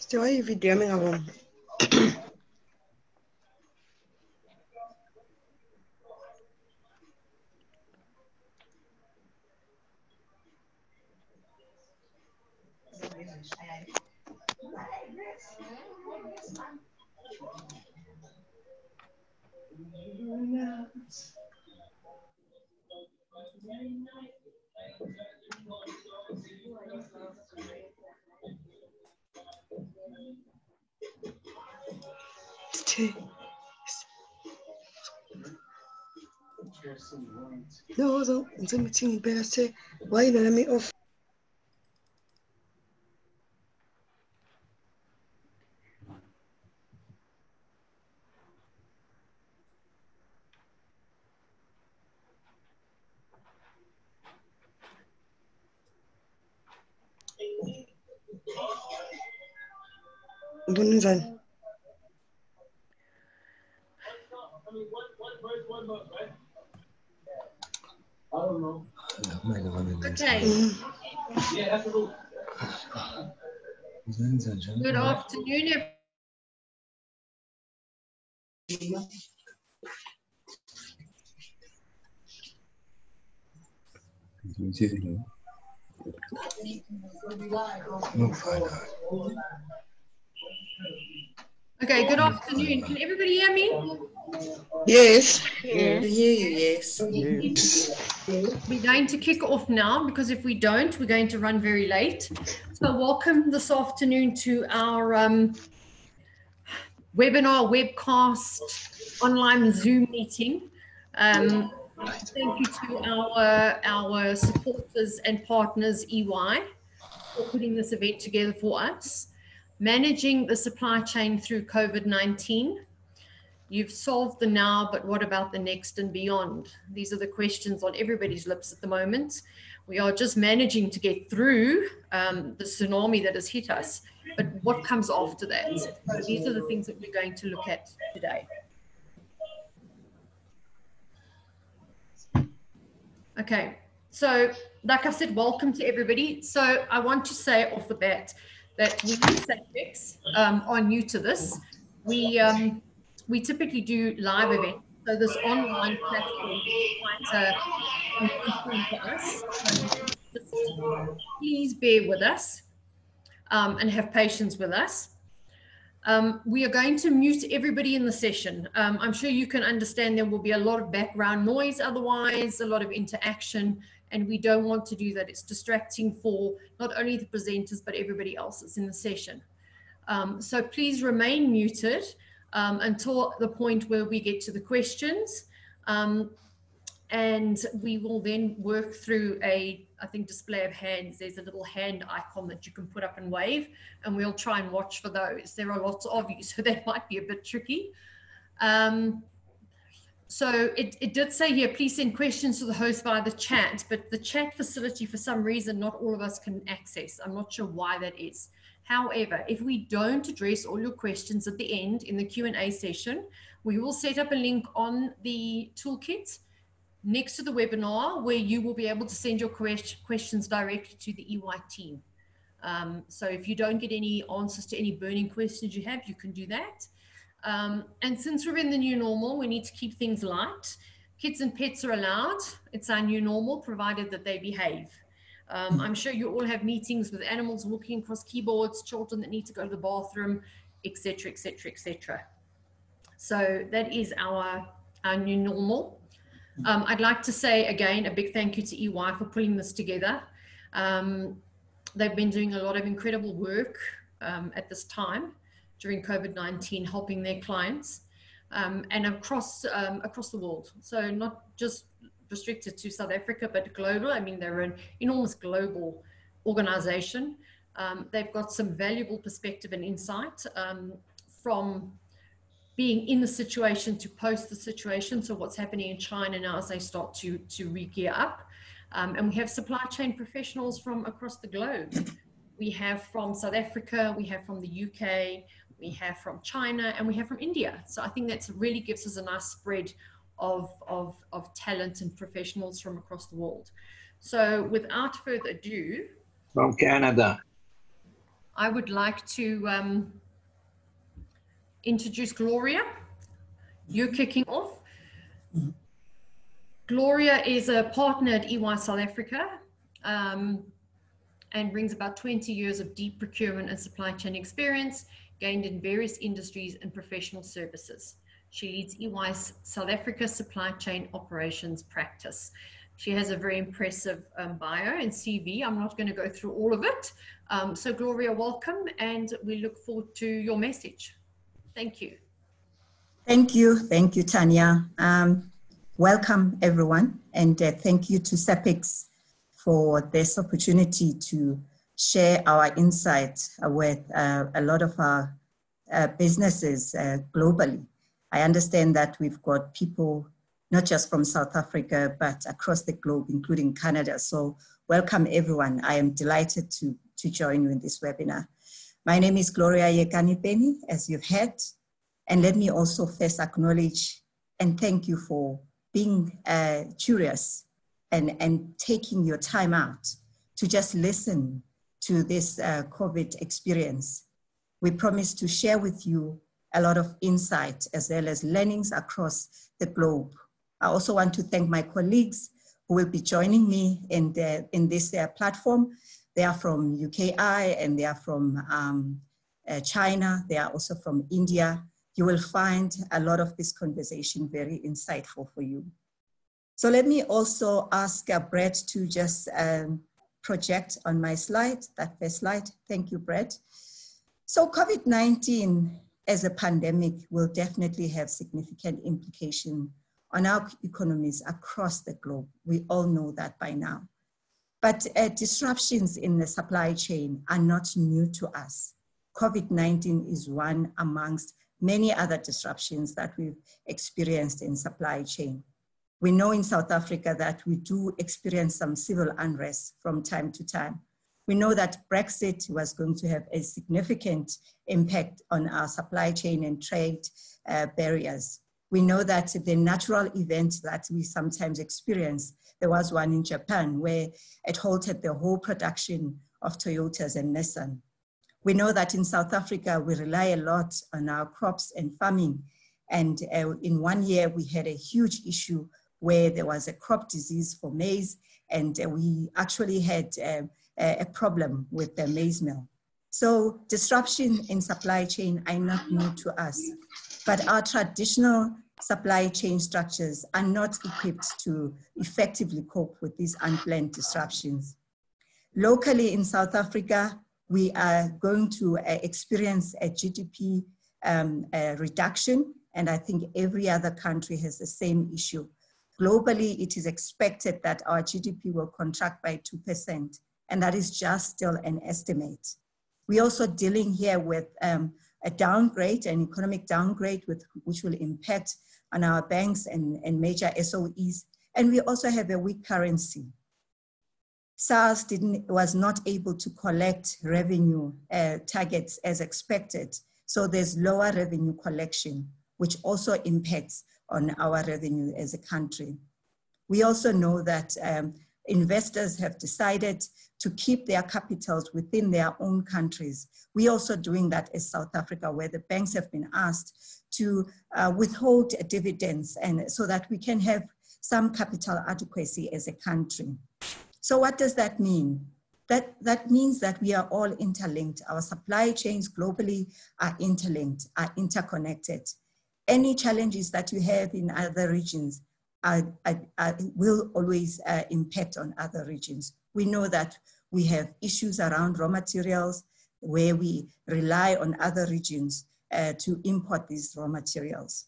Stiu aí video minha avó. No, it's a meeting. Better say, why let me off? Bunzan. I don't know. Okay. Good afternoon, Okay, good afternoon. Can everybody hear me? Yes. Yes. Yes. We're going to kick off now because if we don't, we're going to run very late. So welcome this afternoon to our webinar, webcast, online Zoom meeting. Thank you to our supporters and partners, EY, for putting this event together for us. Managing the supply chain through COVID-19. You've solved the now, but what about the next and beyond? These are the questions on everybody's lips at the moment. We are just managing to get through the tsunami that has hit us, but what comes after that? So these are the things that we're going to look at today. Okay, so like I said, welcome to everybody. So I want to say off the bat that we SAPICS are new to this. We typically do live events, so this online platform is quite a new thing for us. Just please bear with us and have patience with us. We are going to mute everybody in the session. I'm sure you can understand there will be a lot of background noise otherwise, a lot of interaction, and we don't want to do that. It's distracting for not only the presenters, but everybody else that's in the session. So please remain muted until the point where we get to the questions. And we will then work through I think, display of hands. There's a little hand icon that you can put up and wave, and we'll try and watch for those. There are lots of you, so that might be a bit tricky. So it did say here, please send questions to the host via the chat, but the chat facility, for some reason, not all of us can access. I'm not sure why that is. However, if we don't address all your questions at the end in the Q&A session, we will set up a link on the toolkit next to the webinar where you will be able to send your questions directly to the EY team. So if you don't get any answers to any burning questions you have, you can do that. And since we're in the new normal, we need to keep things light. Kids and pets are allowed. It's our new normal, provided that they behave. I'm sure you all have meetings with animals walking across keyboards, children that need to go to the bathroom, etc., etc., etc. So that is our new normal. I'd like to say again a big thank you to EY for pulling this together. They've been doing a lot of incredible work at this time during COVID-19, helping their clients and across the world. So not just restricted to South Africa, but global. I mean, they're an enormous global organization. They've got some valuable perspective and insight from being in the situation to post the situation. So what's happening in China now as they start to re-gear up. And we have supply chain professionals from across the globe. We have from South Africa, we have from the UK, we have from China, and we have from India. So I think that really gives us a nice spread of talent and professionals from across the world. So without further ado. From Canada. I would like to introduce Gloria. You're kicking off. Gloria is a partner at EY South Africa and brings about 20 years of deep procurement and supply chain experience gained in various industries and professional services. She leads EY's South Africa supply chain operations practice. She has a very impressive bio and CV. I'm not going to go through all of it. So Gloria, welcome, and we look forward to your message. Thank you. Thank you, Tanya. Welcome, everyone, and thank you to SAPICS for this opportunity to share our insights with a lot of our businesses globally. I understand that we've got people not just from South Africa, but across the globe, including Canada. So welcome, everyone. I am delighted to join you in this webinar. My name is Gloria Yekanipeni, as you've heard. And let me also first acknowledge and thank you for being curious and taking your time out to just listen to this COVID experience. We promise to share with you a lot of insight as well as learnings across the globe. I also want to thank my colleagues who will be joining me in this platform. They are from UKI and they are from China. They are also from India. You will find a lot of this conversation very insightful for you. So let me also ask Brett to just project on my slide, that first slide. Thank you, Brett. So COVID-19 as a pandemic will definitely have significant implication on our economies across the globe. We all know that by now. But disruptions in the supply chain are not new to us. COVID-19 is one amongst many other disruptions that we've experienced in supply chain. We know in South Africa that we do experience some civil unrest from time to time. We know that Brexit was going to have a significant impact on our supply chain and trade barriers. We know that the natural events that we sometimes experience, there was one in Japan where it halted the whole production of Toyotas and Nissan. We know that in South Africa, we rely a lot on our crops and farming. And in 1 year, we had a huge issue where there was a crop disease for maize, and we actually had a problem with the maize mill. So disruption in supply chain are not new to us, but our traditional supply chain structures are not equipped to effectively cope with these unplanned disruptions. Locally in South Africa, we are going to experience a GDP reduction, and I think every other country has the same issue. Globally, it is expected that our GDP will contract by 2%, and that is just still an estimate. We're also dealing here with a downgrade, an economic downgrade, which will impact on our banks and major SOEs, and we also have a weak currency. SARS was not able to collect revenue targets as expected, so there's lower revenue collection, which also impacts on our revenue as a country. We also know that investors have decided to keep their capitals within their own countries. We're also doing that as South Africa, where the banks have been asked to withhold dividends, and so that we can have some capital adequacy as a country. So what does that mean? That means that we are all interlinked. Our supply chains globally are interlinked, are interconnected. Any challenges that you have in other regions will always impact on other regions. We know that we have issues around raw materials where we rely on other regions to import these raw materials.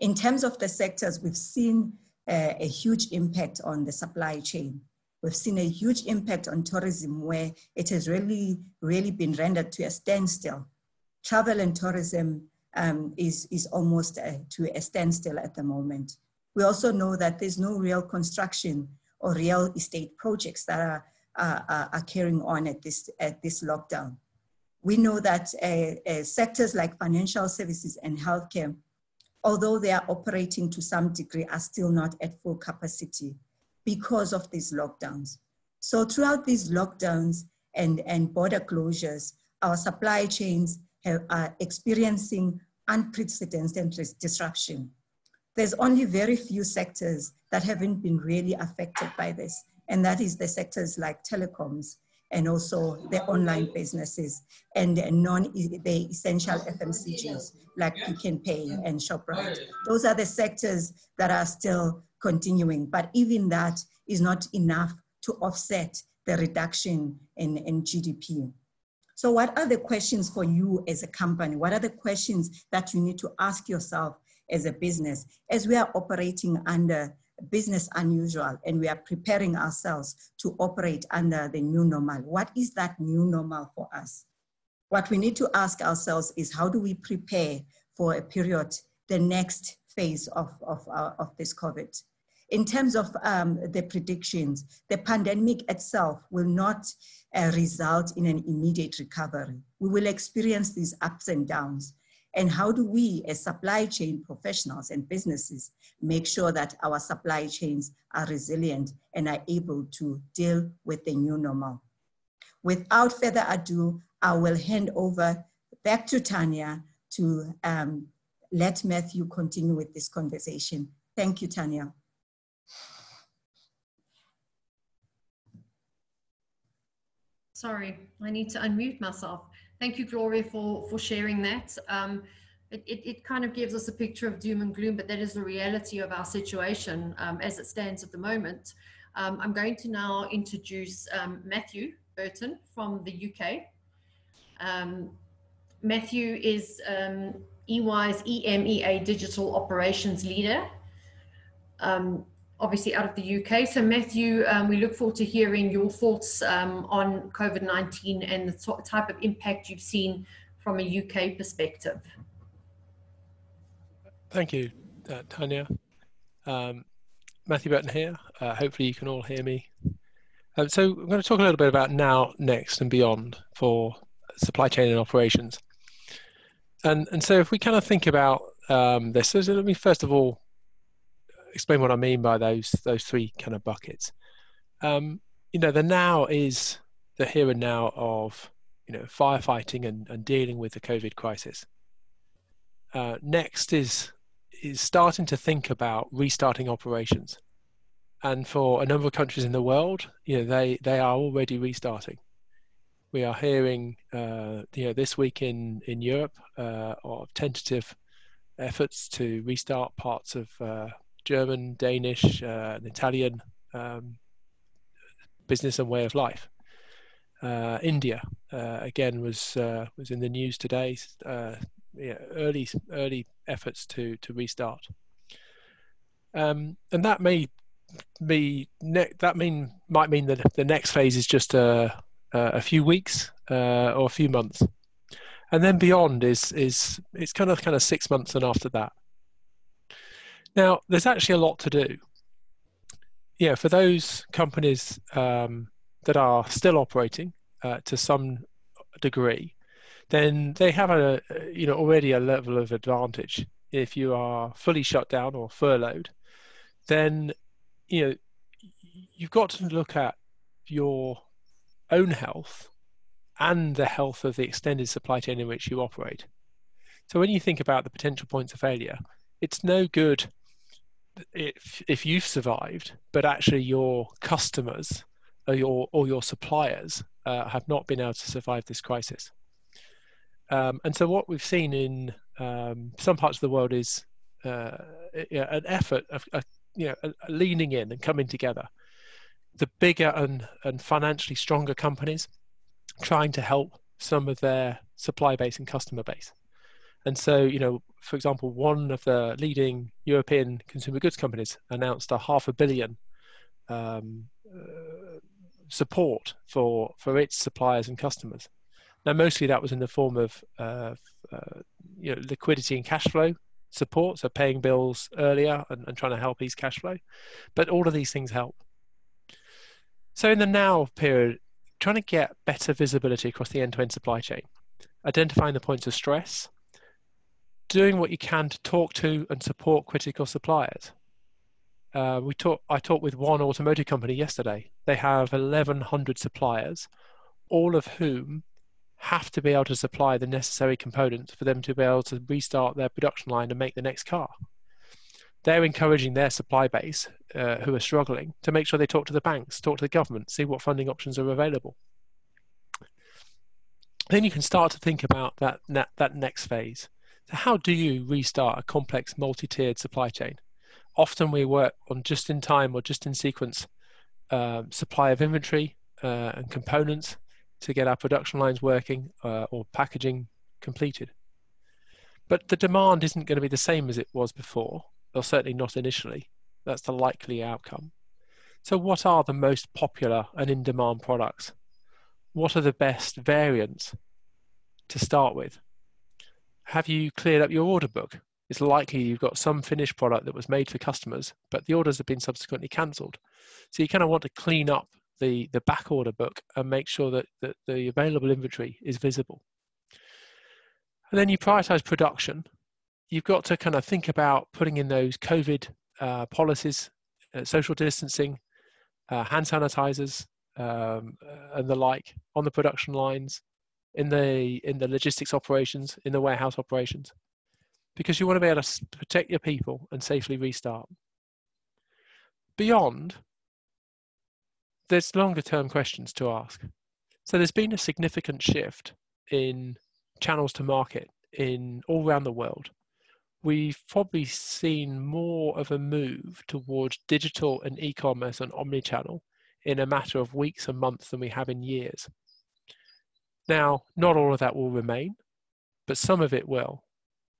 In terms of the sectors, we've seen a huge impact on the supply chain. We've seen a huge impact on tourism, where it has really been rendered to a standstill. Travel and tourism is almost to a standstill at the moment. We also know that there's no real construction or real estate projects that are carrying on at this lockdown. We know that sectors like financial services and healthcare, although they are operating to some degree, are still not at full capacity because of these lockdowns. So throughout these lockdowns, and border closures, our supply chains are experiencing unprecedented disruption. There's only very few sectors that haven't been really affected by this, and that is the sectors like telecoms and also the online businesses and the essential FMCGs like Pick and Pay and ShopRite. Those are the sectors that are still continuing, but even that is not enough to offset the reduction in GDP. So what are the questions for you as a company? What are the questions that you need to ask yourself as a business as we are operating under business unusual and we are preparing ourselves to operate under the new normal? What is that new normal for us? What we need to ask ourselves is, how do we prepare for a period, the next phase of this COVID? In terms of the predictions, the pandemic itself will not result in an immediate recovery. We will experience these ups and downs. And how do we, as supply chain professionals and businesses, make sure that our supply chains are resilient and are able to deal with the new normal? Without further ado, I will hand over back to Tanya to let Matthew continue with this conversation. Thank you, Tanya. Sorry, I need to unmute myself. Thank you, Gloria, for sharing that. It kind of gives us a picture of doom and gloom, but that is the reality of our situation as it stands at the moment. I'm going to now introduce Matthew Burton from the UK. Matthew is EY's EMEA Digital Operations Leader, obviously out of the UK. So Matthew, we look forward to hearing your thoughts on COVID-19 and the type of impact you've seen from a UK perspective. Thank you, Tanya. Matthew Burton here. Hopefully you can all hear me. So I'm going to talk a little bit about now, next and beyond for supply chain and operations. And so if we kind of think about this, so let me first of all explain what I mean by those three kind of buckets. You know, the now is the here and now of, you know, firefighting and dealing with the COVID crisis. Next is starting to think about restarting operations. And for a number of countries in the world, you know, they are already restarting. We are hearing, you know, this week in Europe of tentative efforts to restart parts of German, Danish, and Italian business and way of life. India again was in the news today. Yeah, early efforts to restart, and that might mean that the next phase is just a few weeks or a few months, and then beyond is it's kind of 6 months and after that. Now, there's actually a lot to do. Yeah, for those companies that are still operating to some degree, then they have already a level of advantage. If you are fully shut down or furloughed, then you've got to look at your own health and the health of the extended supply chain in which you operate. So when you think about the potential points of failure, it's no good if you've survived, but actually your customers or your suppliers have not been able to survive this crisis. And so what we've seen in some parts of the world is an effort of leaning in and coming together. The bigger and financially stronger companies trying to help some of their supply base and customer base. And so, for example, one of the leading European consumer goods companies announced a $500 million support for its suppliers and customers. Now, mostly that was in the form of liquidity and cash flow support, so paying bills earlier and trying to help ease cash flow. But all of these things help. So in the now period, trying to get better visibility across the end-to-end supply chain, identifying the points of stress, doing what you can to talk to and support critical suppliers. I talked with one automotive company yesterday. They have 1,100 suppliers, all of whom have to be able to supply the necessary components for them to be able to restart their production line and make the next car. They're encouraging their supply base, who are struggling, to make sure they talk to the banks, talk to the government, see what funding options are available. Then you can start to think about that next phase. So how do you restart a complex multi-tiered supply chain? Often we work on just-in-time or just-in-sequence supply of inventory and components to get our production lines working or packaging completed. But the demand isn't going to be the same as it was before, or certainly not initially. That's the likely outcome. So what are the most popular and in-demand products? What are the best variants to start with? Have you cleared up your order book? It's likely you've got some finished product that was made for customers, but the orders have been subsequently cancelled. So you kind of want to clean up the back order book and make sure that the available inventory is visible. And then you prioritize production. You've got to kind of think about putting in those COVID policies, social distancing, hand sanitizers, and the like on the production lines, in the logistics operations, in the warehouse operations, because you want to be able to protect your people and safely restart. Beyond, there's longer term questions to ask. So there's been a significant shift in channels to market all around the world. We've probably seen more of a move towards digital and e-commerce and omnichannel in a matter of weeks and months than we have in years. Now, not all of that will remain, but some of it will.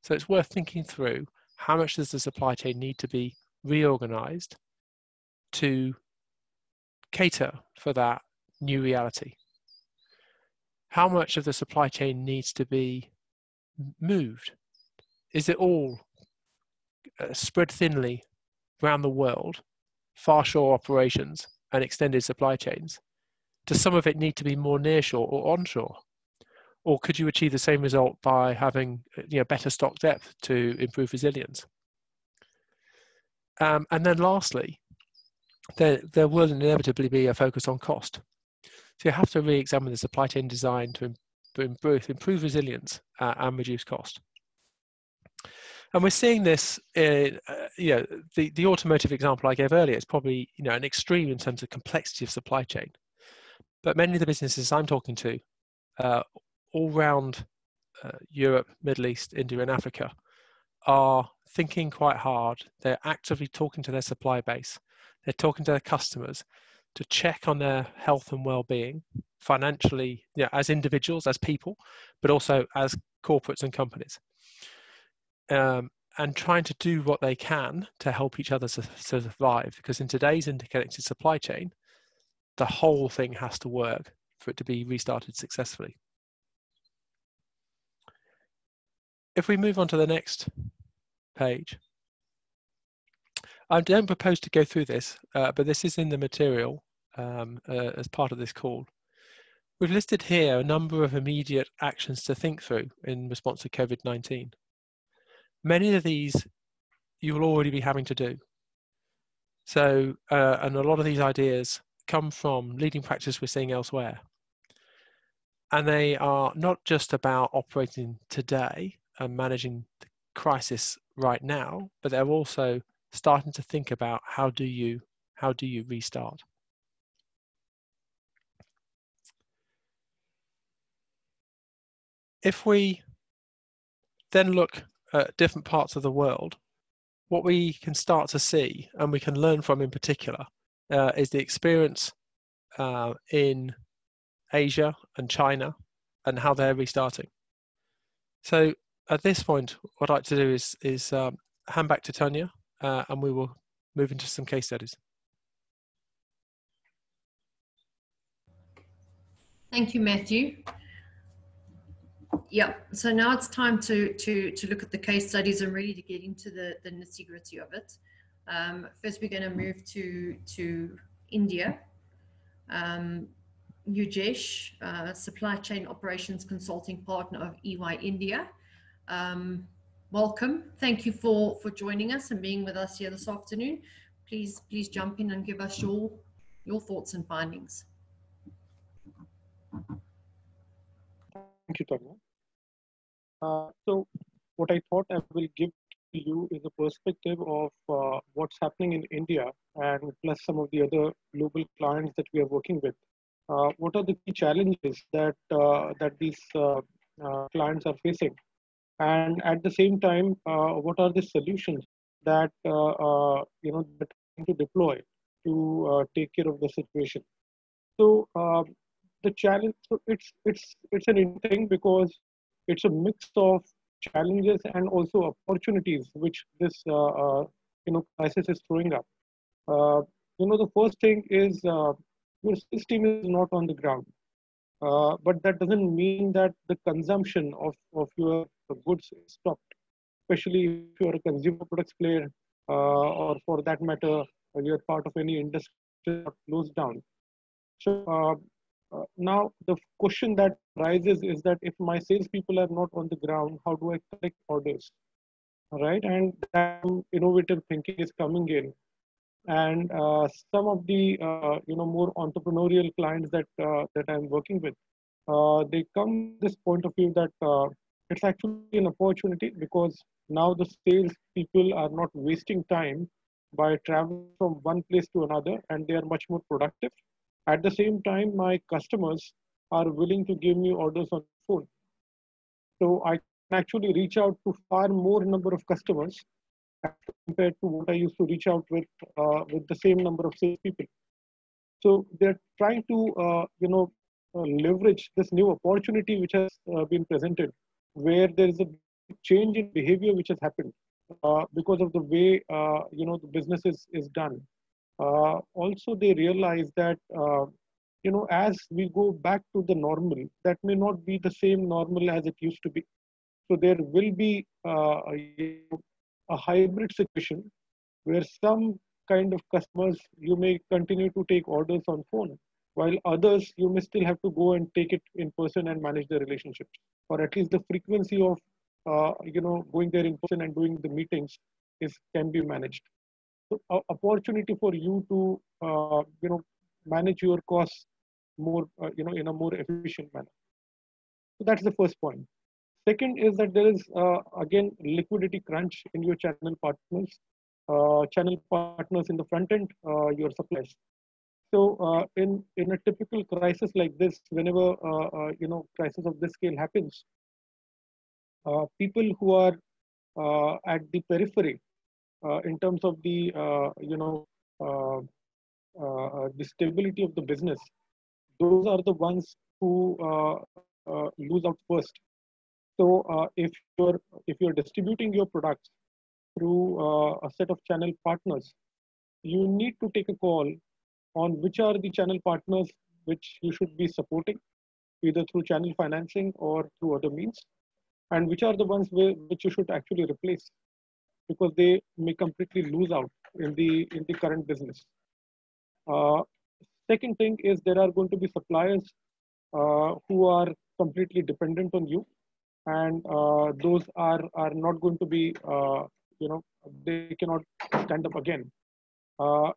So it's worth thinking through, how much does the supply chain need to be reorganized to cater for that new reality? How much of the supply chain needs to be moved? Is it all spread thinly around the world, far shore operations and extended supply chains? Does some of it need to be more nearshore or onshore? Or could you achieve the same result by having better stock depth to improve resilience? And then lastly, there will inevitably be a focus on cost. So you have to re-examine the supply chain design to improve resilience and reduce cost. And we're seeing this, the automotive example I gave earlier is probably an extreme in terms of complexity of supply chain. But many of the businesses I'm talking to, all around Europe, Middle East, India, and Africa, are thinking quite hard. They're actively talking to their supply base. They're talking to their customers to check on their health and well-being financially, as individuals, as people, but also as corporates and companies. And trying to do what they can to help each other to survive, because in today's interconnected supply chain, the whole thing has to work for it to be restarted successfully. If we move on to the next page, I don't propose to go through this, but this is in the material as part of this call. We've listed here a number of immediate actions to think through in response to COVID-19. Many of these you will already be having to do. So, and a lot of these ideas come from leading practice we're seeing elsewhere. And they are not just about operating today and managing the crisis right now, but they're also starting to think about how do you restart. If we then look at different parts of the world, what we can start to see, and we can learn from in particular, is the experience in Asia and China and how they're restarting. So at this point, what I'd like to do is hand back to Tanya, and we will move into some case studies. Thank you, Matthew. Yeah, so now it's time to look at the case studies and really to get into the nitty-gritty of it. First, we're going to move to India. Ujesh, Supply Chain Operations Consulting Partner of EY India. Welcome. Thank you for joining us and being with us here this afternoon. Please jump in and give us your thoughts and findings. Thank you, Tanya. So what I thought I will give to you is a perspective of what's happening in India and plus some of the other global clients that we are working with. What are the key challenges that these clients are facing? And at the same time, what are the solutions that that are to deploy to take care of the situation? So the challenge, so it's an interesting thing because it's a mix of challenges and also opportunities which this crisis is throwing up. Uh, the first thing is your sales team is not on the ground, but that doesn't mean that the consumption of your goods is stopped. Especially if you're a consumer products player, or for that matter, you're part of any industry that closed down. So now the question that arises is that if my salespeople are not on the ground, how do I collect orders? All right, and that innovative thinking is coming in, and some of the more entrepreneurial clients that I'm working with, they come this point of view that it's actually an opportunity because now the sales people are not wasting time by traveling from one place to another, and they are much more productive. At the same time, my customers are willing to give me orders on phone. So I can actually reach out to far more number of customers as compared to what I used to reach out with the same number of salespeople. So they're trying to leverage this new opportunity which has been presented, where there is a change in behavior which has happened because of the way the business is done. Also, they realize that as we go back to the normal, that may not be the same normal as it used to be. So there will be a hybrid situation where some kind of customers you may continue to take orders on phone, while others you may still have to go and take it in person and manage the relationship, or at least the frequency of going there in person and doing the meetings can be managed. So opportunity for you to manage your costs more in a more efficient manner. So that's the first point. Second is that there is again liquidity crunch in your channel partners in the front end, your suppliers. So in a typical crisis like this, whenever crisis of this scale happens, people who are at the periphery in terms of the the stability of the business, those are the ones who lose out first. So if you're distributing your products through a set of channel partners, you need to take a call on which are the channel partners which you should be supporting, either through channel financing or through other means, and which are the ones which you should actually replace because they may completely lose out in the current business. Second thing is there are going to be suppliers who are completely dependent on you, and those are not going to be they cannot stand up again.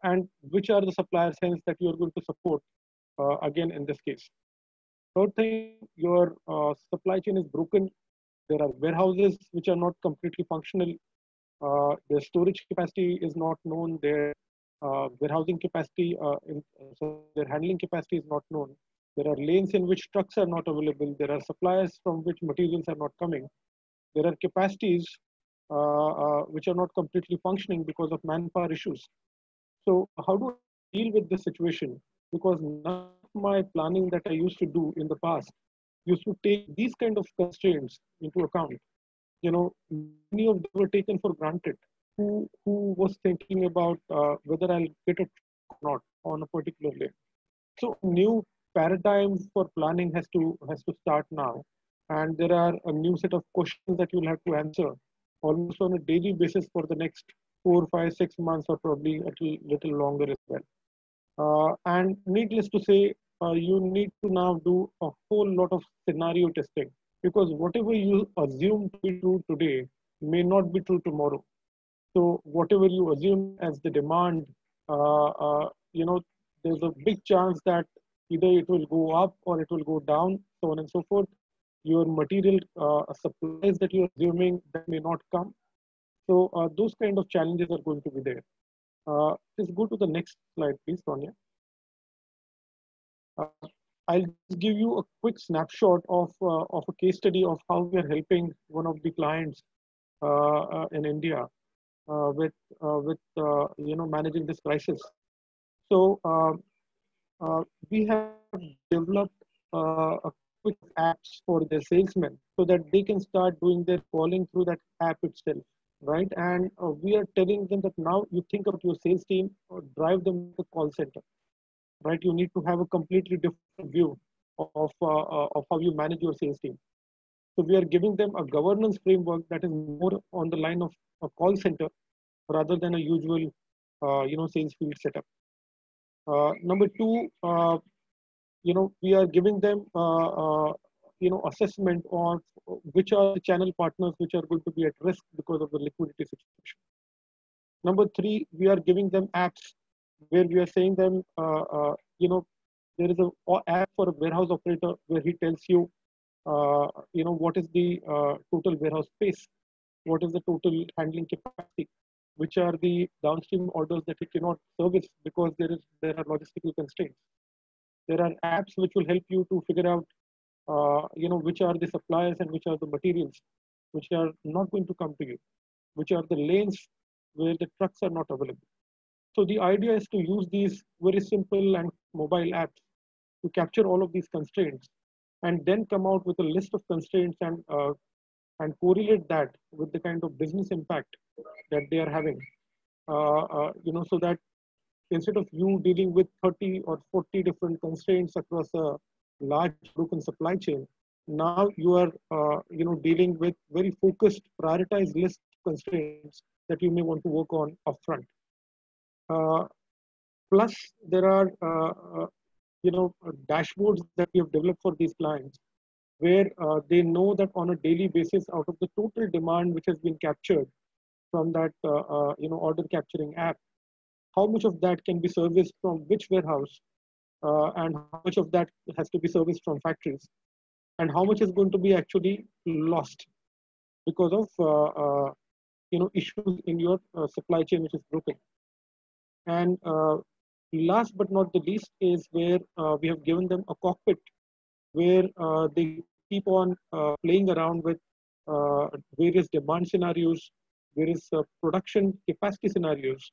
And which are the suppliers hence that you are going to support again in this case. Third thing, your supply chain is broken. There are warehouses which are not completely functional. Their storage capacity is not known. Their warehousing capacity, so their handling capacity is not known. There are lanes in which trucks are not available. There are suppliers from which materials are not coming. There are capacities which are not completely functioning because of manpower issues. So how do I deal with this situation? Because none of my planning that I used to do in the past used to take these kind of constraints into account. Many of them were taken for granted. Who was thinking about whether I'll get a truck or not on a particular lane? So new paradigm for planning has to start now, and there are a new set of questions that you'll have to answer almost on a daily basis for the next 4, 5, 6 months, or probably a little longer as well. And needless to say, you need to now do a whole lot of scenario testing, because whatever you assume to be true today may not be true tomorrow. So whatever you assume as the demand, there's a big chance that either it will go up or it will go down, so on and so forth. your material supplies that you're assuming that may not come. So those kind of challenges are going to be there. Just go to the next slide, please, Sonia. I'll just give you a quick snapshot of a case study of how we are helping one of the clients in India with managing this crisis. So we have developed a quick apps for their salesmen so that they can start doing their calling through that app itself, right? And we are telling them that now you think about your sales team, drive them to the call center, right? You need to have a completely different view of how you manage your sales team. So we are giving them a governance framework that is more on the line of a call center rather than a usual, sales field setup. Number two, we are giving them, assessment of which are the channel partners which are going to be at risk because of the liquidity situation. Number three, we are giving them apps where we are saying them, there is an app for a warehouse operator where he tells you, what is the total warehouse space, what is the total handling capacity, which are the downstream orders that he cannot service because there are logistical constraints. There are apps which will help you to figure out, which are the suppliers and which are the materials which are not going to come to you, which are the lanes where the trucks are not available. So the idea is to use these very simple and mobile apps to capture all of these constraints and then come out with a list of constraints and correlate that with the kind of business impact that they are having, so that instead of you dealing with 30 or 40 different constraints across a large broken supply chain, now you are, dealing with very focused, prioritized list of constraints that you may want to work on upfront. Plus, there are, dashboards that we have developed for these clients, where they know that on a daily basis, out of the total demand which has been captured from that, order capturing app, how much of that can be serviced from which warehouse, and how much of that has to be serviced from factories, and how much is going to be actually lost because of issues in your supply chain which is broken. And last but not the least is where we have given them a cockpit where they keep on playing around with various demand scenarios, various production capacity scenarios,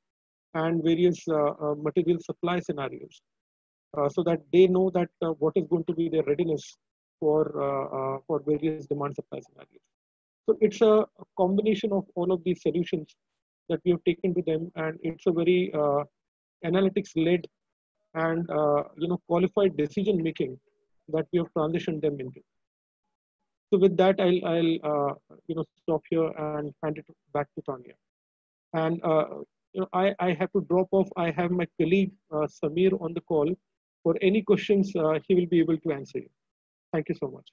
and various material supply scenarios, so that they know that what is going to be their readiness for various demand supply scenarios. So it's a combination of all of these solutions that we have taken to them, and it's a very analytics-led and qualified decision making that we have transitioned them into. So with that, I'll stop here and hand it back to Tanya. And I have to drop off. I have my colleague Samir on the call. For any questions, he will be able to answer you. Thank you so much.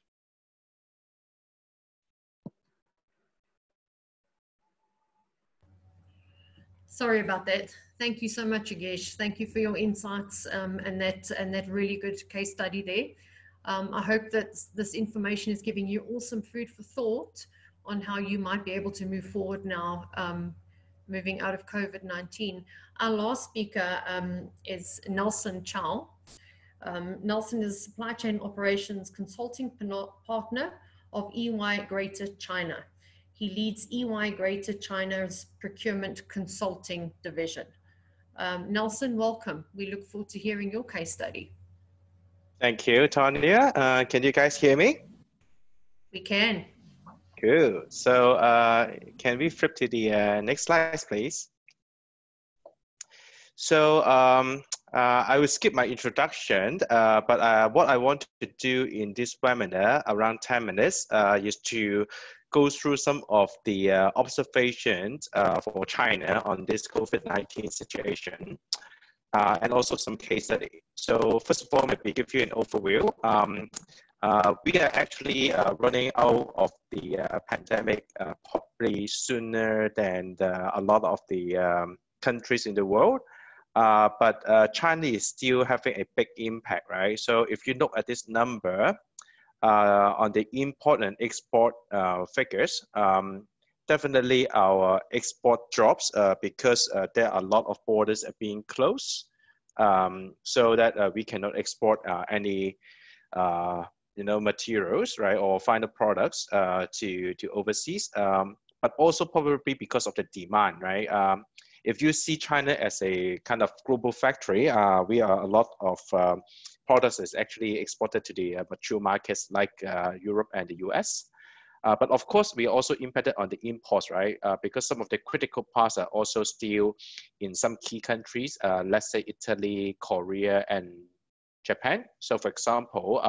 Sorry about that. Thank you so much, Yogesh. Thank you for your insights and that really good case study there. I hope that this information is giving you all some food for thought on how you might be able to move forward now, moving out of COVID-19. Our last speaker is Nelson Chow. Nelson is a supply chain operations consulting partner of EY Greater China. He leads EY Greater China's procurement consulting division. Nelson, welcome. We look forward to hearing your case study. Thank you, Tanya. Can you guys hear me? We can. Good. So can we flip to the next slide, please? So I will skip my introduction, but what I want to do in this webinar, around 10 minutes, is to go through some of the observations for China on this COVID-19 situation, and also some case study. So first of all, let me give you an overview. We are actually running out of the pandemic probably sooner than a lot of the countries in the world. But China is still having a big impact, right? So if you look at this number, on the import and export figures, definitely our export drops because there are a lot of borders are being closed, so that we cannot export any materials, right, or final products to overseas. But also probably because of the demand, right? If you see China as a kind of global factory, we are a lot of products is actually exported to the mature markets like Europe and the US. But of course, we are also impacted on the imports, right? Because some of the critical parts are also still in some key countries, let's say Italy, Korea, and Japan. So for example,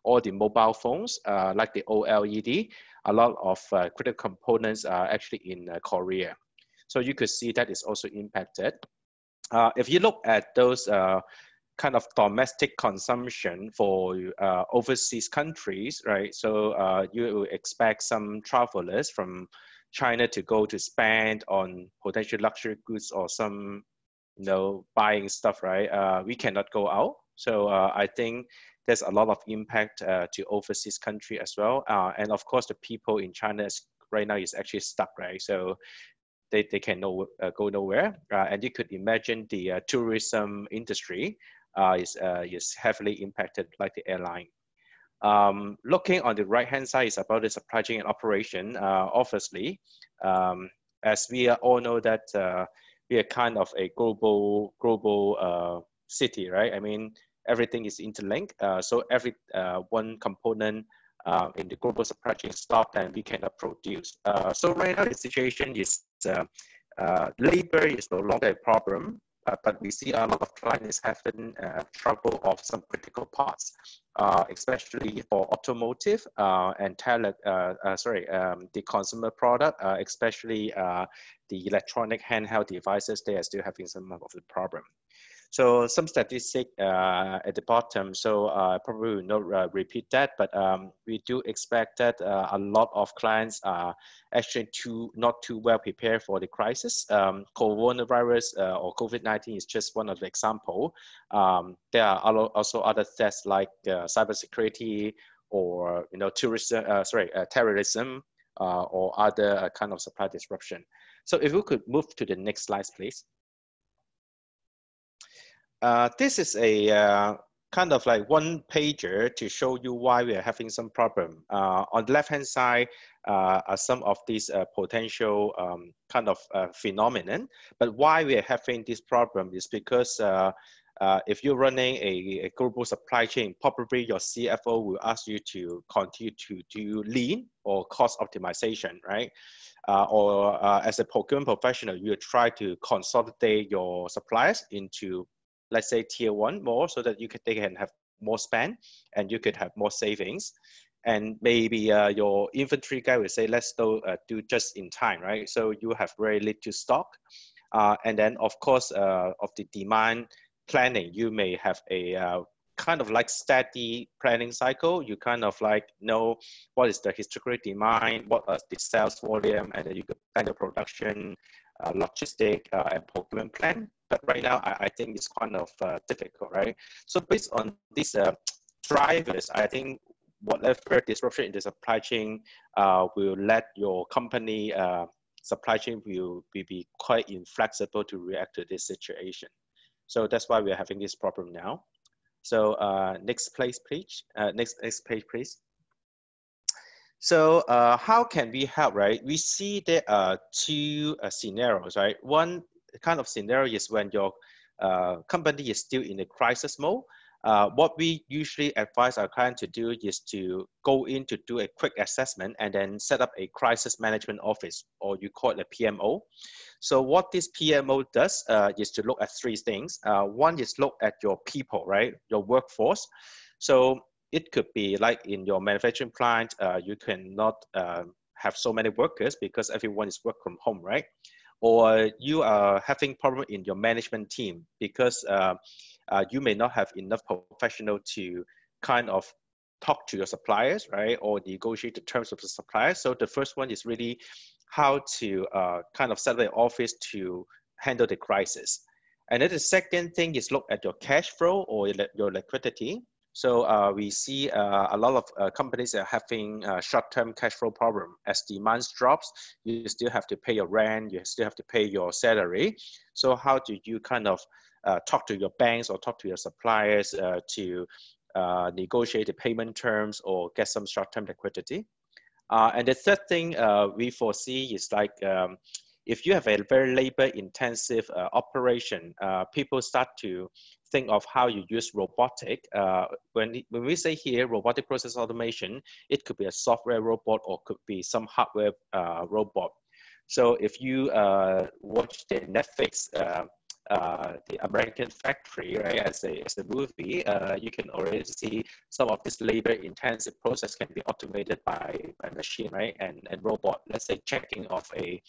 all the mobile phones, like the OLED, a lot of critical components are actually in Korea. So you could see that is also impacted. If you look at those kind of domestic consumption for overseas countries, right? So you expect some travelers from China to go to spend on potential luxury goods or some, buying stuff, right? We cannot go out. So I think there's a lot of impact to overseas country as well. And of course, the people in China right now is actually stuck, right? So they can go nowhere. And you could imagine the tourism industry is heavily impacted, like the airline. Looking on the right-hand side is about the supply chain and operation. Obviously, as we all know that we are kind of a global city, right? I mean, everything is interlinked. So every one component in the global supply chain stopped and we cannot produce. So right now the situation is labor is no longer a problem, but we see a lot of clients having trouble of some critical parts, especially for automotive and the consumer product, especially the electronic handheld devices. They are still having some of the problem. So some statistic at the bottom, so I probably will not repeat that, but we do expect that a lot of clients are actually not too well prepared for the crisis. Coronavirus or COVID-19 is just one of the example. There are also other threats like cybersecurity or terrorism or other kind of supply disruption. So if we could move to the next slide, please. This is a kind of like one pager to show you why we are having some problem. On the left-hand side are some of these potential kind of phenomenon, but why we are having this problem is because if you're running a global supply chain, probably your CFO will ask you to continue to do lean or cost optimization, right? Or as a procurement professional, you try to consolidate your suppliers into, let's say, tier one more, so that they can have more spend and you could have more savings. And maybe your inventory guy will say, let's do just in time, right? So you have very little stock. And then of course, of the demand planning, you may have a kind of like steady planning cycle. You kind of like know what is the historical demand, what is the sales volume, and then you could plan the production, logistic and procurement plan. But right now, I think it's kind of difficult, right? So based on these drivers, I think whatever disruption in the supply chain will let your company supply chain will be quite inflexible to react to this situation. So that's why we're having this problem now. So next page, please. Next page, please. So how can we help, right? We see there are two scenarios, right? One kind of scenario is when your company is still in a crisis mode. What we usually advise our client to do is to go in to do a quick assessment and then set up a crisis management office, or you call it a PMO. So what this PMO does is to look at three things. One is look at your people, right? Your workforce. So it could be like in your manufacturing plant, you cannot have so many workers because everyone is work from home, right? Or you are having problem in your management team because you may not have enough professional to kind of talk to your suppliers, right? Or negotiate the terms of the suppliers. So the first one is really how to kind of set up an office to handle the crisis. And then the second thing is look at your cash flow or your liquidity. So we see a lot of companies are having short-term cash flow problem. As demand drops, you still have to pay your rent, you still have to pay your salary. So how do you kind of talk to your banks or talk to your suppliers to negotiate the payment terms or get some short-term liquidity? And the third thing we foresee is like if you have a very labor-intensive operation, people start to think of how you use robotic. When we say here robotic process automation, it could be a software robot or could be some hardware robot. So if you watch the Netflix, the American Factory, right, as a movie, you can already see some of this labor-intensive process can be automated by machine, right, and robot. Let's say checking of a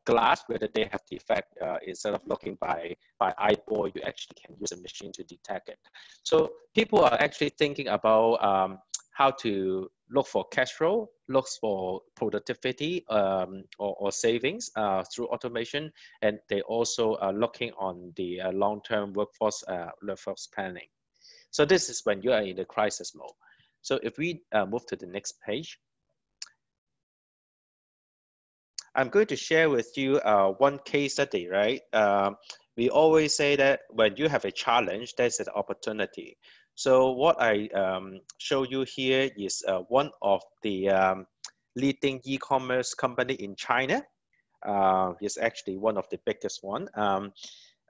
glass, whether they have defect, instead of looking by eyeball, you actually can use a machine to detect it. So people are actually thinking about how to look for cash flow, looks for productivity or savings through automation, and they also are looking on the long-term workforce planning. So this is when you are in the crisis mode. So if we move to the next page, I'm going to share with you one case study, right? We always say that when you have a challenge, there's an opportunity. So what I show you here is one of the leading e-commerce company in China. It's actually one of the biggest one.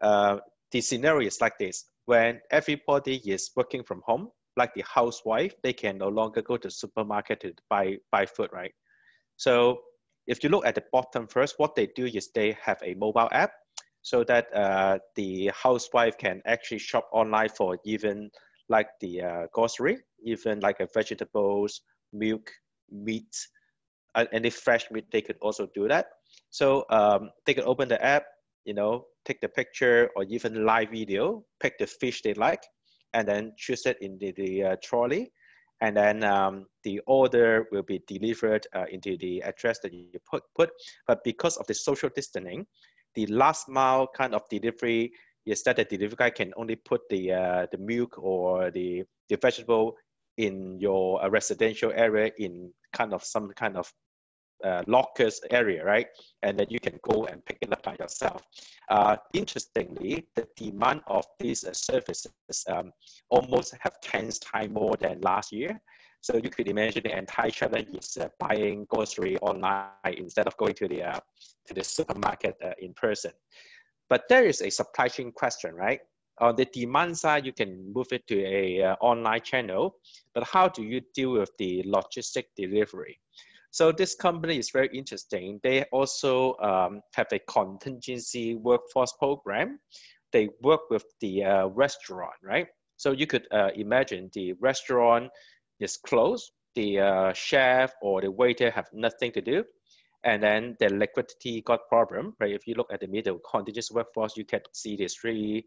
The scenario is like this: when everybody is working from home, like the housewife, they can no longer go to the supermarket to buy food, right? So if you look at the bottom first, what they do is they have a mobile app so that the housewife can actually shop online for even like the grocery, even like vegetables, milk, meat, any fresh meat, they could also do that. So they could open the app, you know, take the picture or even live video, pick the fish they like, and then choose it in the trolley. And then the order will be delivered into the address that you put. But because of the social distancing, the last mile kind of delivery is that the delivery guy can only put the milk or the vegetable in your residential area in kind of some kind of lockers area, right? And then you can go and pick it up by yourself. Interestingly, the demand of these services almost have 10 times more than last year. So you could imagine the entire challenge is buying grocery online instead of going to the supermarket in person. But there is a supply chain question, right? On the demand side, you can move it to a online channel, but how do you deal with the logistic delivery? So this company is very interesting. They also have a contingency workforce program. They work with the restaurant, right? So you could imagine the restaurant is closed, the chef or the waiter have nothing to do, and then the liquidity got problem, right? If you look at the middle contingency workforce, you can see these three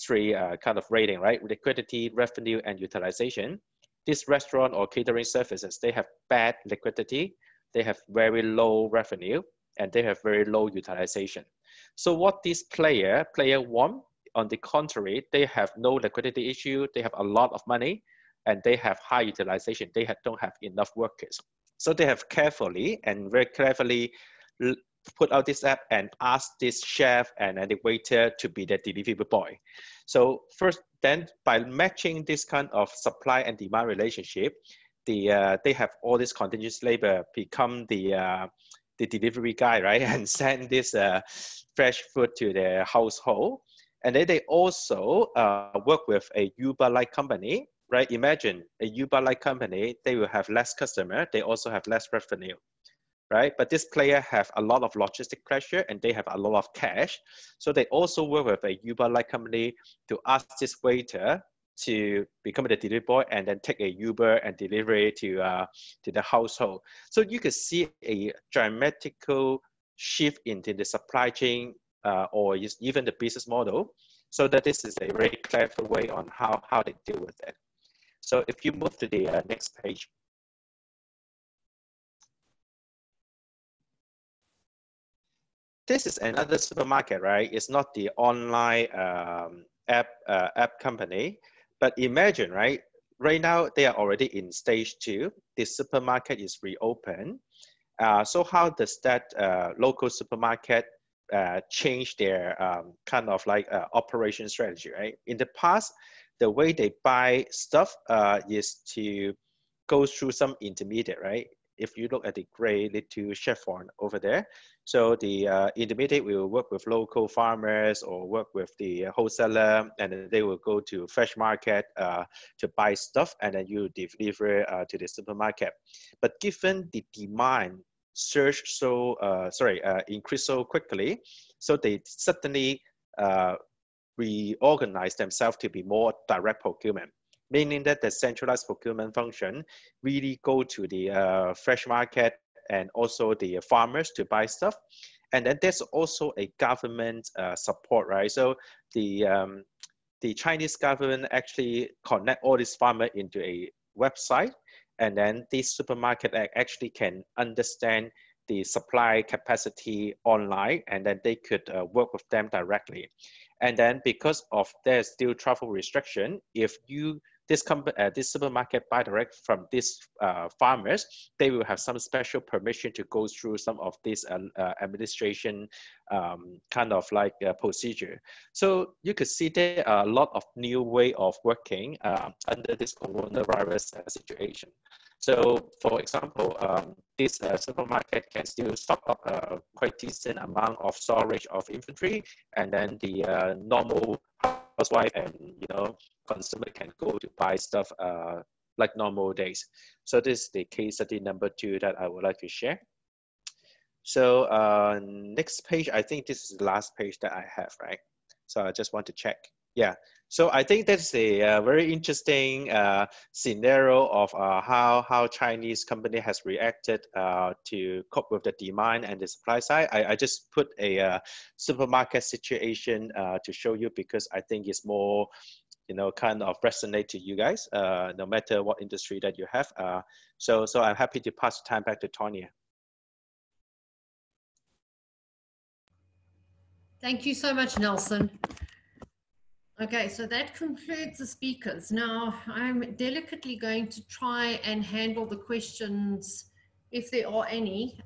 kind of rating, right? Liquidity, revenue, and utilization. This restaurant or catering services, they have bad liquidity, they have very low revenue, and they have very low utilization. So what this player one, on the contrary, they have no liquidity issue, they have a lot of money, and they have high utilization. They don't have enough workers. So they have carefully and very cleverly put out this app and ask this chef and the waiter to be the delivery boy. So first, then by matching this kind of supply and demand relationship, they have all this contingency labor become the delivery guy, right? And send this fresh food to their household. And then they also work with a Uber-like company, right? Imagine a Uber-like company, they will have less customer, they also have less revenue, right? But this player have a lot of logistic pressure and they have a lot of cash. So they also work with a Uber-like company to ask this waiter to become the delivery boy and then take a Uber and deliver it to the household. So you could see a dramatical shift into the supply chain or even the business model. So that this is a very clever way on how they deal with it. So if you move to the next page. This is another supermarket, right? It's not the online app company, but imagine, right? right now they are already in stage 2. The supermarket is reopened. So how does that local supermarket change their kind of like operation strategy, right? In the past, the way they buy stuff is to go through some intermediate, right? If you look at the gray little chiffon over there, so the intermediate will work with local farmers or work with the wholesaler, and then they will go to fresh market to buy stuff, and then you deliver to the supermarket. But given the demand surge so increase so quickly, so they suddenly reorganize themselves to be more direct procurement, meaning that the centralized procurement function really go to the fresh market and also the farmers to buy stuff. And then there's also a government support, right? So the Chinese government actually connect all these farmers into a website, and then this supermarket actually can understand the supply capacity online, and then they could work with them directly. And then because of there's still travel restriction, if you this supermarket buy direct from these farmers, they will have some special permission to go through some of this administration kind of like procedure. So you could see there are a lot of new way of working under this coronavirus situation. So for example, this supermarket can still stock up a quite decent amount of storage of inventory, and then the normal housewife and consumer can go to buy stuff like normal days. So this is the case study number 2 that I would like to share. So next page, I think this is the last page that I have, right? So I just want to check. Yeah. So I think that's a very interesting scenario of how Chinese company has reacted to cope with the demand and the supply side. I just put a supermarket situation to show you because I think it's more, kind of resonate to you guys, no matter what industry that you have. So I'm happy to pass the time back to Tonya. Thank you so much, Nelson. Okay, so that concludes the speakers. Now, I'm delicately going to try and handle the questions, if there are any.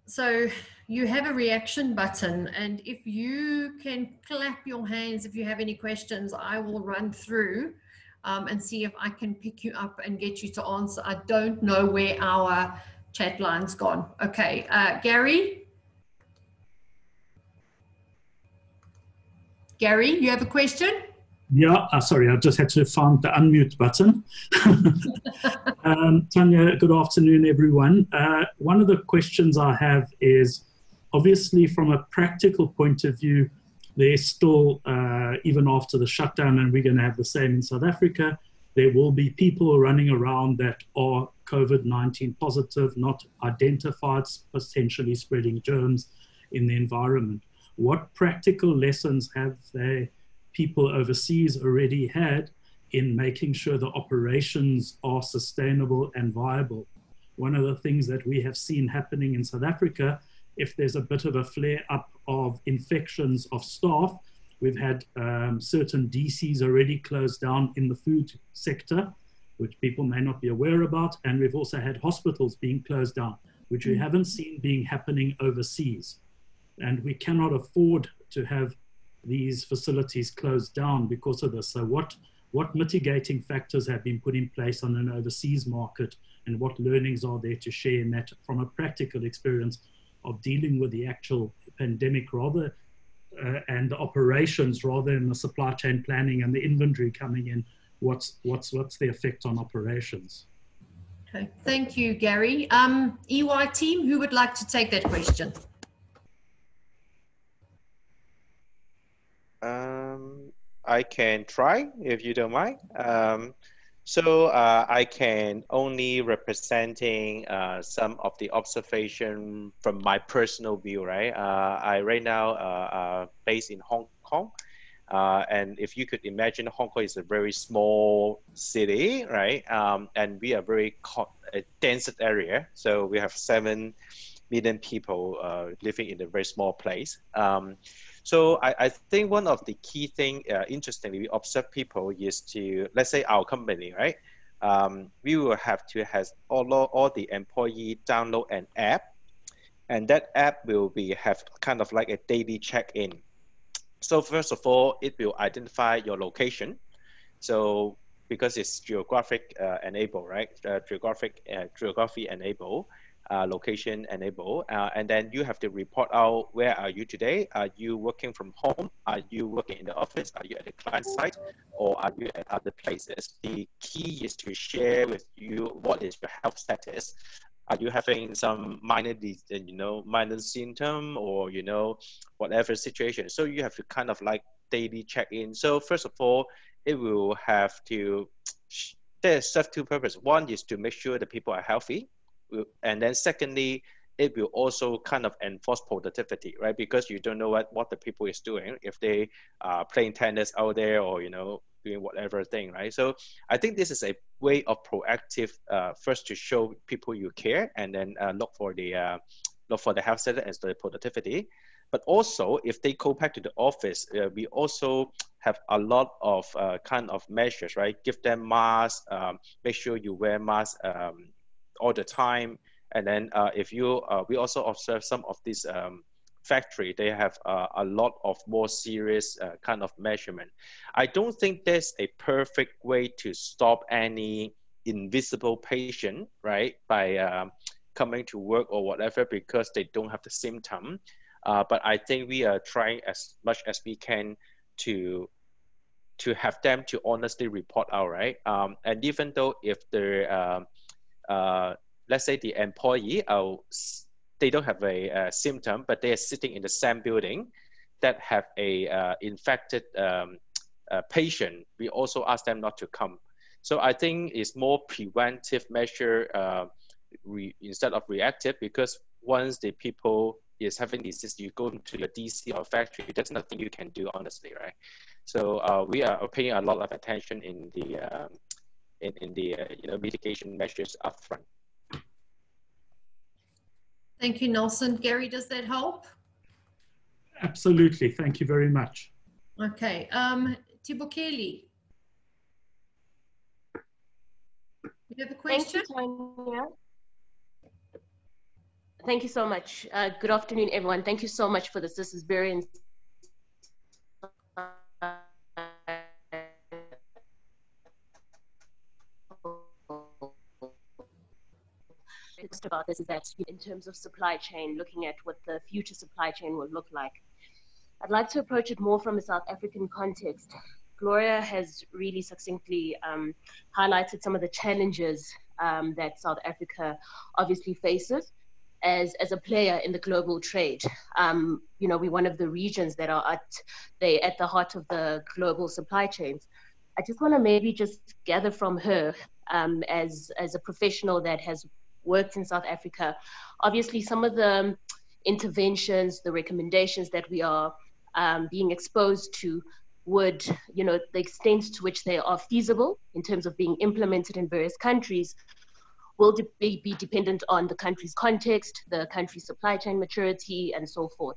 So you have a reaction button, and if you can clap your hands if you have any questions, I will run through and see if I can pick you up and get you to answer. I don't know where our chat line's gone. Okay, Gary? Gary, you have a question? Yeah, sorry, I just had to find the unmute button. Tanya, good afternoon, everyone. One of the questions I have is, obviously from a practical point of view, there's still, even after the shutdown, and we're going to have the same in South Africa, there will be people running around that are COVID-19 positive, not identified, potentially spreading germs in the environment. What practical lessons have people overseas already had in making sure the operations are sustainable and viable? One of the things that we have seen happening in South Africa, if there's a bit of a flare-up of infections of staff, we've had certain DCs already closed down in the food sector, which people may not be aware about, and we've also had hospitals being closed down, which we haven't seen being happening overseas. And we cannot afford to have these facilities closed down because of this. So what mitigating factors have been put in place on an overseas market, and what learnings are there to share in that from a practical experience of dealing with the actual pandemic rather and the operations rather than the supply chain planning and the inventory coming in? What's the effect on operations? Okay, thank you, Gary. EY team, who would like to take that question? I can try if you don't mind. So I can only representing some of the observation from my personal view, right? I right now based in Hong Kong. And if you could imagine, Hong Kong is a very small city, right? And we are very dense area. So we have 7 million people living in a very small place. So I think one of the key thing, interestingly, we observe people is to, let's say our company, right? We will have to have all the employee download an app, and that app will have kind of like a daily check-in. So first of all, it will identify your location. So because it's geographic enabled, right? Geography enabled, location enabled, and then you have to report out where are you today? Are you working from home? Are you working in the office? Are you at the client site, or are you at other places? The key is to share with you what is your health status. Are you having some minor symptom, or whatever situation? So you have to kind of like daily check in. So first of all, it will have to, there serve two purposes. One is to make sure that people are healthy. And then secondly, it will also kind of enforce productivity, right? Because you don't know what the people is doing, if they are playing tennis out there, or, doing whatever thing, right? So I think this is a way of proactive, first to show people you care, and then look for the health status and the productivity. But also, if they go back to the office, we also have a lot of kind of measures, right? Give them masks, make sure you wear masks all the time. And then we also observe some of these factory, they have a lot of more serious kind of measurement. I don't think there's a perfect way to stop any invisible patient, right? By coming to work or whatever, because they don't have the symptom. But I think we are trying as much as we can to have them to honestly report out, right? And even though if they're, let's say the employee, they don't have a symptom, but they are sitting in the same building that have a infected patient, we also ask them not to come. So I think it's more preventive measure instead of reactive, because once the people is having disease, you go to your DC or factory, there's nothing you can do, honestly, right? So we are paying a lot of attention in the mitigation measures upfront. Thank you, Nelson. Gary, does that help? Absolutely. Thank you very much. Okay. Tibokeli, you have a question? Thank you, Tanya. Thank you so much. Good afternoon, everyone. Thank you so much for this. This is very insightful. About this is that in terms of supply chain, looking at what the future supply chain will look like, I'd like to approach it more from a South African context. Gloria has really succinctly highlighted some of the challenges that South Africa obviously faces as a player in the global trade. We're one of the regions that are at the heart of the global supply chains. I just want to maybe just gather from her as a professional that has worked in South Africa, obviously some of the interventions, the recommendations that we are being exposed to would, the extent to which they are feasible in terms of being implemented in various countries will be dependent on the country's context, the country's supply chain maturity, and so forth.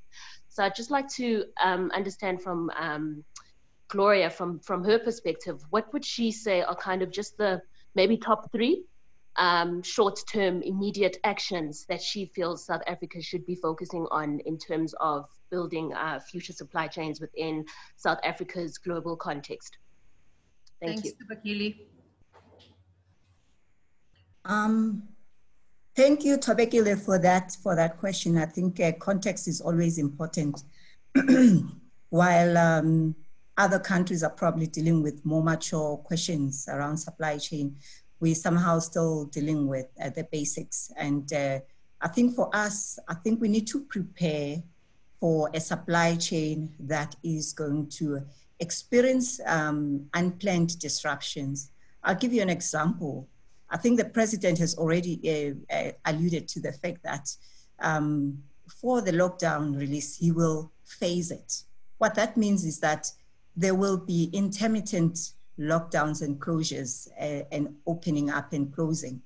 So I'd just like to understand from Gloria, from her perspective, what would she say are kind of just the maybe top 3 short-term immediate actions that she feels South Africa should be focusing on in terms of building future supply chains within South Africa's global context. Thank you. Thanks, Tibokeli. Thank you, Tobekile, for that question. I think context is always important. While other countries are probably dealing with more mature questions around supply chain, we somehow still dealing with the basics. And I think for us, we need to prepare for a supply chain that is going to experience unplanned disruptions. I'll give you an example. I think the president has already alluded to the fact that for the lockdown release, he will phase it. What that means is that there will be intermittent lockdowns and closures and opening up and closing.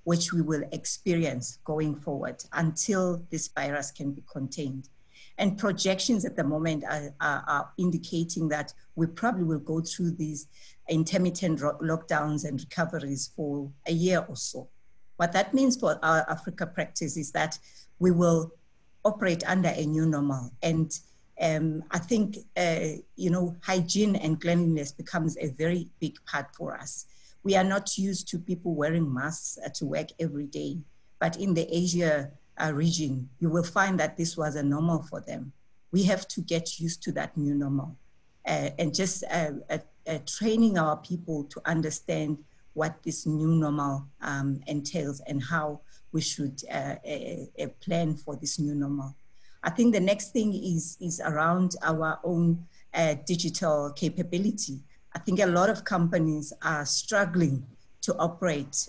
which we will experience going forward until this virus can be contained. And projections at the moment are indicating that we probably will go through these intermittent lockdowns and recoveries for a year or so. What that means for our Africa practice is that we will operate under a new normal. And I think, hygiene and cleanliness becomes a very big part for us. We are not used to people wearing masks to work every day, but in the Asia region, you will find that this was a normal for them. We have to get used to that new normal and just training our people to understand what this new normal entails and how we should plan for this new normal. I think the next thing is around our own digital capability. I think a lot of companies are struggling to operate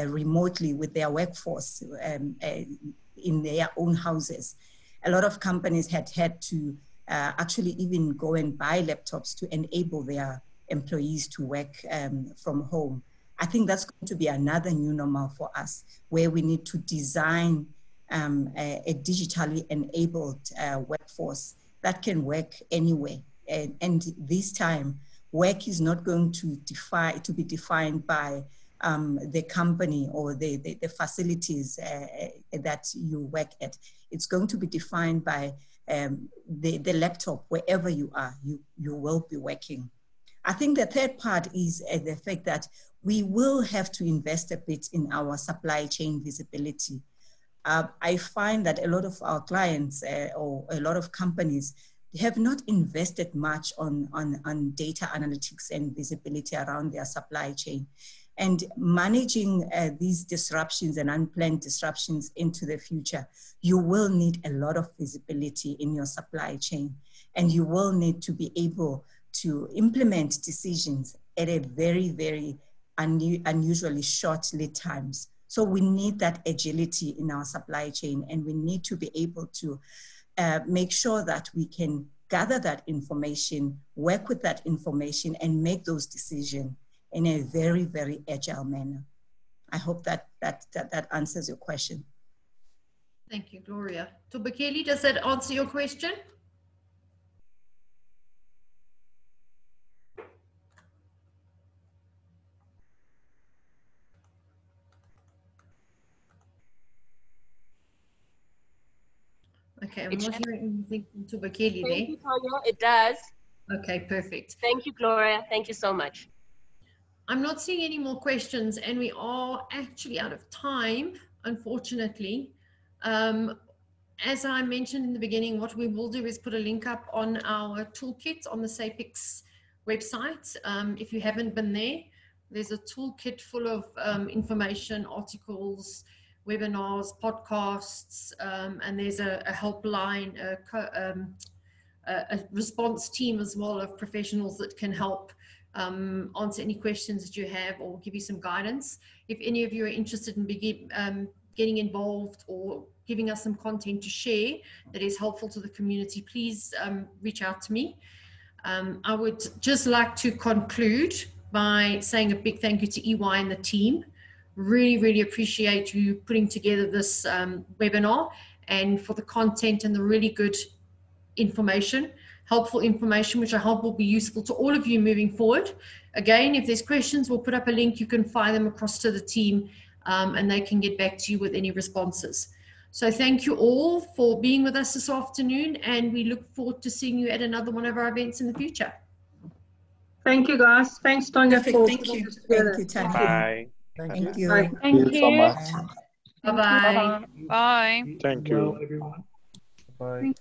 remotely with their workforce in their own houses. A lot of companies had to actually even go and buy laptops to enable their employees to work from home. I think that's going to be another new normal for us, where we need to design a digitally enabled workforce that can work anywhere. And this time, work is not going to be defined by the company or the facilities that you work at. It's going to be defined by the laptop. Wherever you are, you will be working. I think the third part is the fact that we will have to invest a bit in our supply chain visibility. I find that a lot of our clients or a lot of companies have not invested much on data analytics and visibility around their supply chain. And managing these disruptions and unplanned disruptions into the future, you will need a lot of visibility in your supply chain. And you will need to be able to implement decisions at a very, very unusually short lead times. So we need that agility in our supply chain, and we need to be able to make sure that we can gather that information, work with that information, and make those decisions in a very, very agile manner. I hope that answers your question. Thank you, Gloria. Tobakeli, does that answer your question? Okay, I'm not hearing anything from Tobakeli there. Thank you, Tanya. It does. Okay, perfect. Thank you, Gloria. Thank you so much. I'm not seeing any more questions, and we are actually out of time, unfortunately. As I mentioned in the beginning, what we will do is put a link up on our toolkit on the SAPICS website. If you haven't been there, there's a toolkit full of information, articles, webinars, podcasts, and there's a helpline, a response team as well of professionals that can help answer any questions that you have or give you some guidance. If any of you are interested in getting involved or giving us some content to share that is helpful to the community, please reach out to me. I would just like to conclude by saying a big thank you to EY and the team. Really, really appreciate you putting together this webinar, and for the content and the really good information, helpful information, which I hope will be useful to all of you moving forward. Again, if there's questions, we'll put up a link. You can fire them across to the team and they can get back to you with any responses. So thank you all for being with us this afternoon, and we look forward to seeing you at another one of our events in the future. Thank you, guys. Thanks, Tanya. Perfect. Thank you. Thank you, Tanya. Bye. Thank you. Bye. Thank you so much. Bye-bye. Bye. Thank you. Everyone. Bye.